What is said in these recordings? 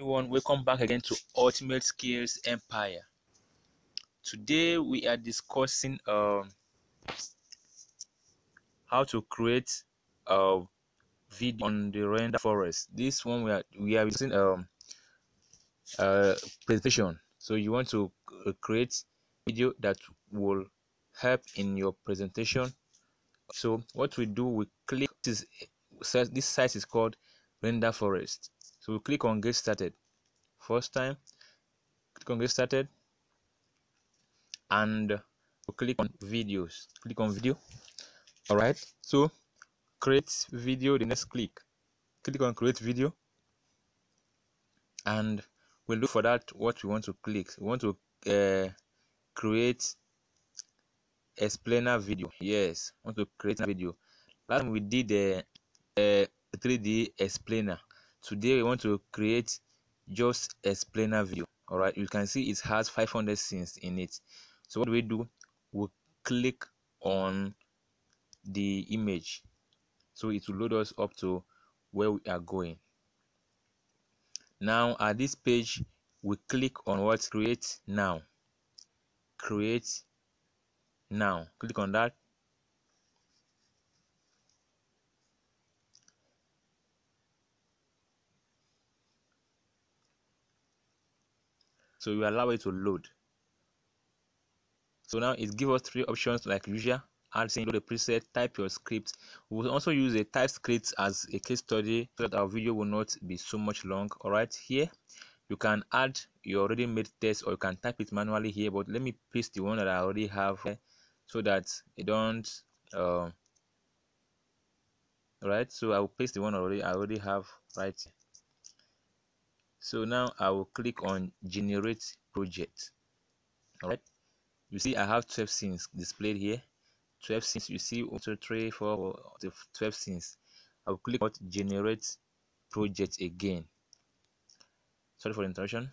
Everyone, welcome back again to Ultimate Skills Empire. Today we are discussing how to create a video on the Renderforest. This one we are using presentation. So you want to create video that will help in your presentation. So what we do, we click this site is called Renderforest. So we click on Get Started. First time, click on Get Started, and we'll click on videos. Click on video. All right. So create video. The next click on create video, and we'll look for that what we want to click. We want to create explainer video. Yes, I want to create a video. Last time we did the 3D explainer. Today we want to create just explainer video. All right, you can see it has 500 scenes in it. So what do? We click on the image, so it will load us up to where we are going. Now at this page, we click on what? Create now. Create now. Click on that. So you allow it to load. So now it gives us three options like usual. Add saying load a preset, type your script. We will also use a type script as a case study so that our video will not be so much long. All right, here you can add your already made text, or you can type it manually here, but let me paste the one that I already have here so that it don't all right. So I will paste the one I already have right here. So now I will click on generate project. All right, you see I have 12 scenes displayed here. 12 scenes. You see 1, 2, 3, 4, 12 scenes. I will click on generate project again. Sorry for the interruption.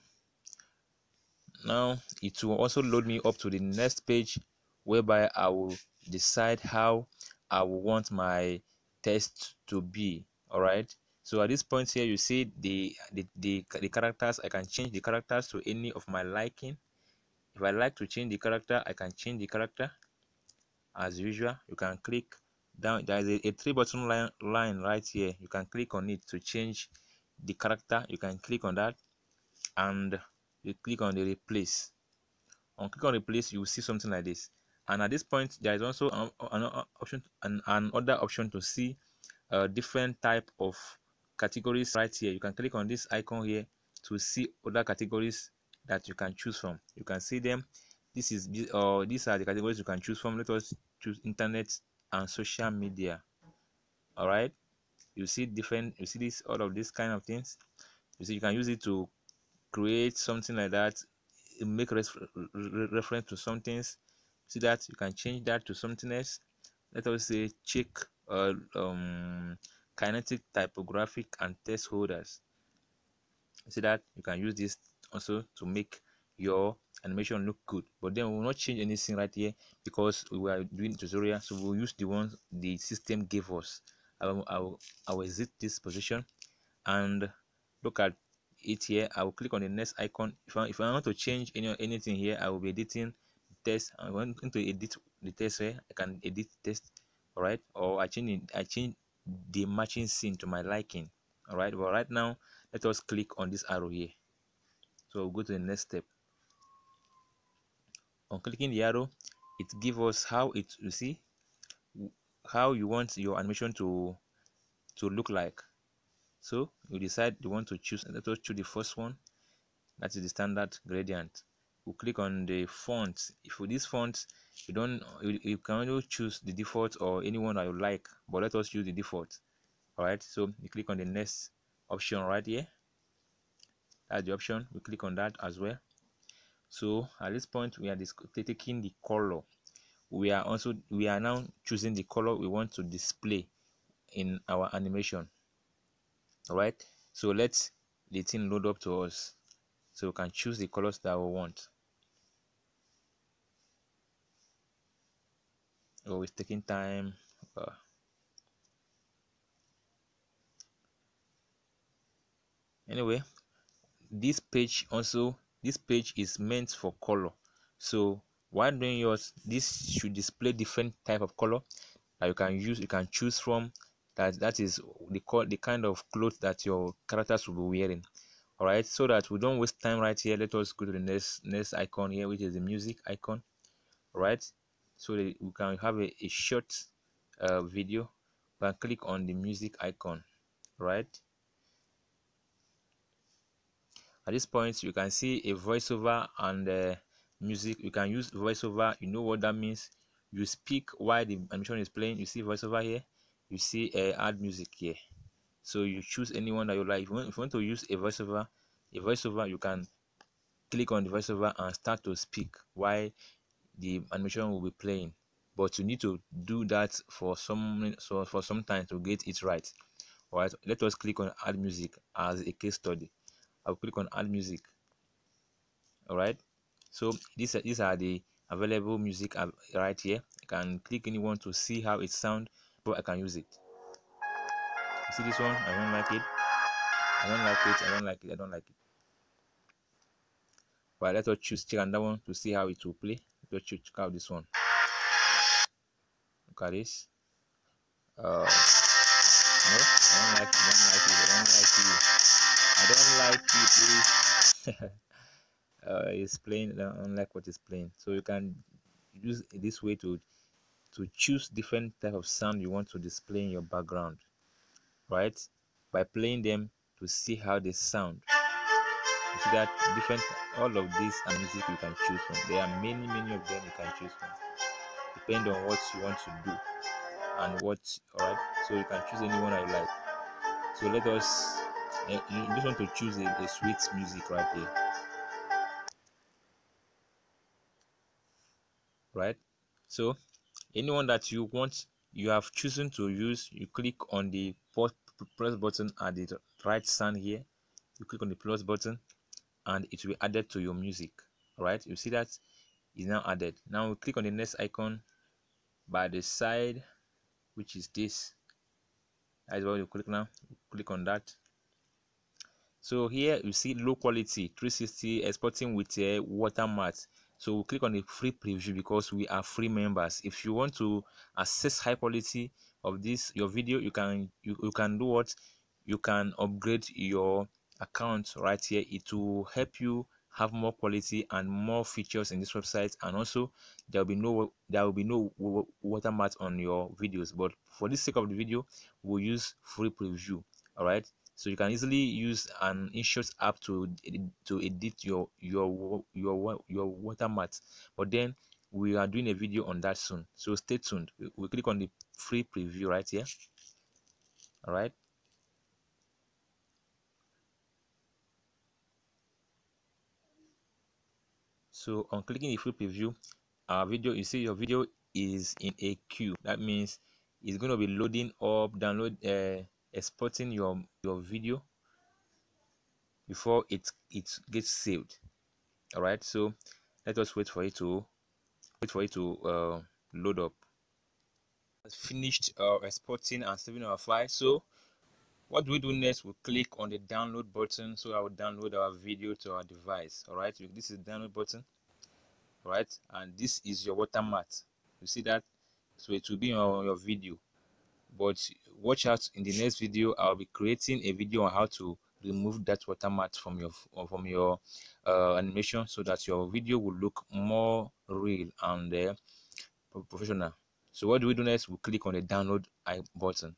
Now it will also load me up to the next page, whereby I will decide how I will want my text to be. All right. So at this point here, you see the characters. I can change the characters to any of my liking. If I like to change the character, I can change the character. As usual, you can click down. There is a three button line right here. You can click on it to change the character. You can click on that, and you click on the replace. On click on replace, you will see something like this. And at this point, there is also another option to see different type of categories right here. You can click on this icon here to see other categories that you can choose from. You can see them. These are the categories you can choose from. Let us choose internet and social media. All right, you see this, all of these kind of things. You see, you can use it to create something like that, make reference to some things. See that you can change that to something else. Let us say check kinetic, typographic, and text holders. See that you can use this also to make your animation look good. But then we will not change anything right here because we are doing tutorial, so we'll use the ones the system gave us. I will exit this position and look at it here. I will click on the next icon. If I want to change anything here, I will be editing the text. I want to edit the text here. I can edit text. All right, or I change the matching scene to my liking. All right, but right now let us click on this arrow here. So we'll go to the next step. On clicking the arrow, it gives us how you see how you want your animation to look like. So you decide you want to choose. Let us choose the first one. That is the standard gradient. We'll click on the font. If for this font you can only choose the default or anyone that you like, but let us use the default. All right, so you click on the next option right here. That's the option. We click on that as well. So at this point we are taking the color. We are now choosing the color we want to display in our animation. All right, so let's the thing load up to us, so we can choose the colors that we want. Oh, it's taking time. Anyway, this page is meant for color. So while doing yours, this should display different type of color that you can choose from. That is the kind of clothes that your characters will be wearing. All right, so that we don't waste time right here, let us go to the next icon here, which is the music icon. All right, so that we can have a short video. We can click on the music icon. Right, at this point you can see a voiceover and music. You can use voiceover. You know what that means. You speak while the animation is playing. You see voiceover here, you see add music here. So you choose anyone that you like. If you want to use a voiceover, you can click on the voiceover and start to speak while the animation will be playing. But you need to do that for some time to get it right. All right, let us click on add music as a case study. I'll click on add music. All right, so these are the available music right here. I can click anyone to see how it sounds, but I can use it. You see this one? I don't like it. I don't like it. I don't like it. I don't like it. But let us check another one to see how it will play. Let us check out this one. Look at this. No, I don't like it. I don't like it. I don't like you. I don't like you, please. It's playing. I don't like what it's playing. So you can use this way to choose different type of sound you want to display in your background, right? By playing them to see how they sound. You see that different, all of these are music you can choose from. There are many of them you can choose from, depending on what you want to do and what. All right, so you can choose anyone I like. So let us you just want to choose a sweet music right here, right? So anyone that you want, you have chosen to use, you click on the plus button at the right side here. You click on the plus button and it will be added to your music. All right, you see that is now added. Now we click on the next icon by the side, which is this. That is what you click now. You click on that. So here you see low quality 360 exporting with a watermark. So we'll click on the free preview because we are free members. If you want to access high quality of this your video, you can do what? You can upgrade your account right here. It will help you have more quality and more features in this website, and also there will be no watermark on your videos. But for the sake of the video, we'll use free preview. All right, so you can easily use an InShot app to edit your watermark. But then we are doing a video on that soon, so stay tuned. We click on the free preview right here. All right, so on clicking the free preview, our video, you see your video is in a queue. That means it's going to be loading up, exporting your video before it gets saved. All right, so let us wait for it to load up. Finished exporting and saving our file. So what do we do next? We click on the download button, so I will download our video to our device. All right, this is the download button. All right, and this is your watermark. You see that? So it will be on your video, but watch out, in the next video I'll be creating a video on how to remove that watermark from your animation, so that your video will look more real and professional. So what do we do next? We click on the download button.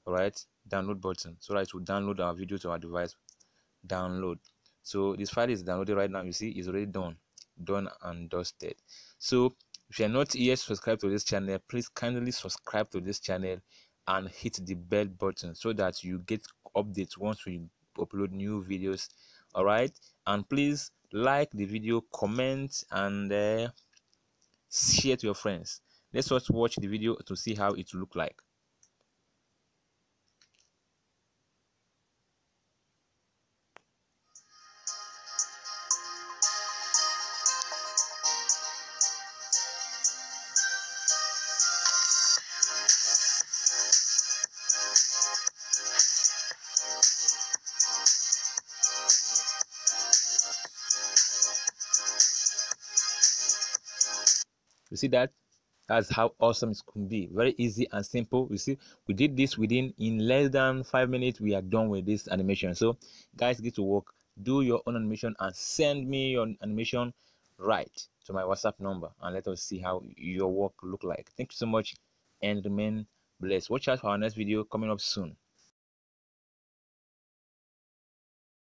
All right, download button, so that it will download our video to our device. Download. So this file is downloaded right now. You see it's already done and dusted. So if you're not yet subscribed to this channel, please kindly subscribe to this channel and hit the bell button so that you get updates once we upload new videos. All right, and please like the video, comment, and share to your friends. Let's just watch the video to see how it look like. You see that? That's how awesome it can be. Very easy and simple. You see, we did this in less than 5 minutes. We are done with this animation. So guys, get to work, do your own animation and send me your animation right to my WhatsApp number, and let us see how your work look like. Thank you so much and remain blessed. Watch out for our next video coming up soon.